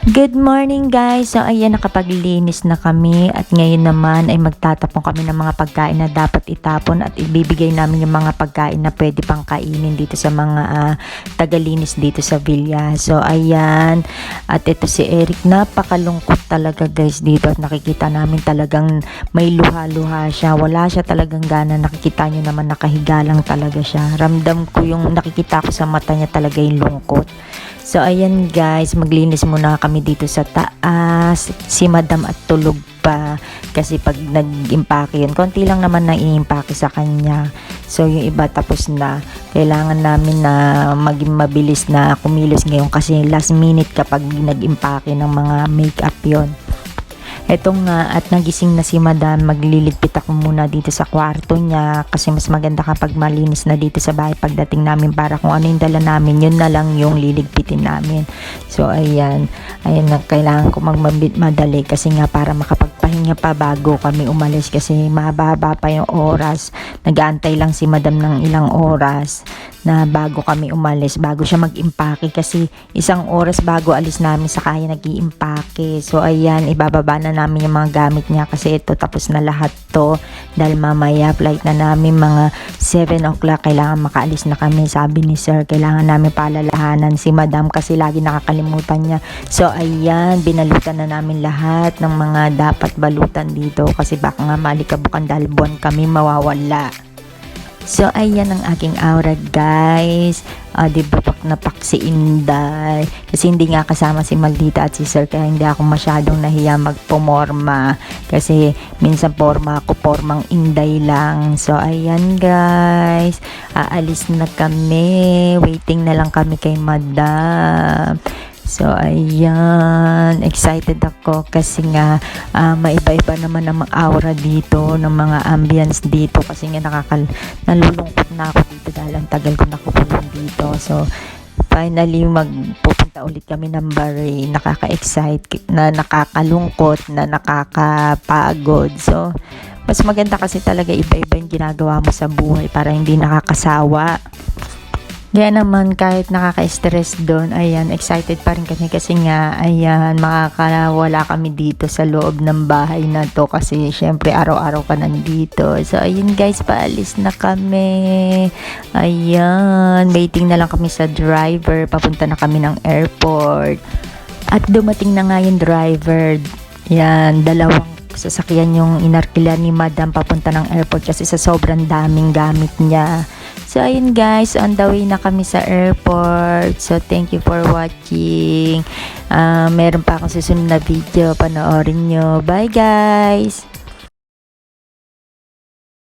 Good morning guys! So ayan, nakapaglinis na kami at ngayon naman ay magtatapon kami ng mga pagkain na dapat itapon at ibibigay namin yung mga pagkain na pwede pang kainin dito sa mga tagalinis dito sa villa. So ayan, at ito si Eric, napakalungkot talaga guys dito at nakikita namin talagang may luha-luha siya. Wala siya talagang gana, nakikita nyo naman nakahiga lang talaga siya. Ramdam ko yung nakikita ko sa mata niya talaga yung lungkot. So ayan guys, maglinis muna kami dito sa taas. Si Madam at tulog pa kasi pag nag-impake yun, konti lang naman na i-impake sa kanya. So yung iba tapos na. Kailangan namin na maging mabilis na kumilos ngayon kasi last minute kapag nag-impake ng mga makeup yon. Eto nga, at nagising na si Madam, magliligpit ako muna dito sa kwarto niya kasi mas maganda kapag malinis na dito sa bahay pagdating namin, para kung ano yung dala namin, yun na lang yung liligpitin namin. So ayan na, kailangan ko madali kasi nga para makapagpahinga pa bago kami umalis kasi mahaba pa yung oras. Nag-aantay lang si Madam ng ilang oras na bago kami umalis, bago siya mag-impake kasi isang oras bago alis namin sa kaya nag-iimpake. So ayan, ibababa na namin yung mga gamit niya kasi ito tapos na lahat to dahil mamaya flight na namin mga 7 o'clock, kailangan makaalis na kami. Sabi ni sir, kailangan namin paalalahanan si Madam kasi lagi nakakalimutan niya. So ayan, binalutan na namin lahat ng mga dapat balutan dito kasi baka nga malikabukan dahil buwan kami mawawala. So ayan ang aking aura guys. Diba pak na pak si Inday kasi hindi nga kasama si Maldita at si Sir, kaya hindi ako masyadong nahiya magpumorma kasi minsan porma ako, pormang Inday lang. So ayan guys, aalis na kami, waiting na lang kami kay Madam. So ayan, excited ako kasi nga maiba-iba naman ang aura dito, ng mga ambience dito kasi nga nalulungkot na ako dito dahil ang tagal ko nakukulong dito. So finally magpupunta ulit kami ng Bahrain. Nakaka-excite, na nakakalungkot, na nakakapagod. So mas maganda kasi talaga iba-iba yung ginagawa mo sa buhay para hindi nakakasawa. Kaya naman kahit nakaka-stress doon, ayan, excited pa rin kami kasi nga, ayan, makakawala kami dito sa loob ng bahay na to kasi syempre araw-araw ka nandito. So ayun guys, paalis na kami. Ayan, waiting na lang kami sa driver, papunta na kami ng airport. At dumating na nga yung driver. Yan, dalawang sasakyan yung inarkila ni Madam papunta ng airport kasi sa sobrang daming gamit niya. So ayun guys, on the way na kami sa airport. So thank you for watching. Meron pa akong susunod na video, panoorin nyo. Bye guys!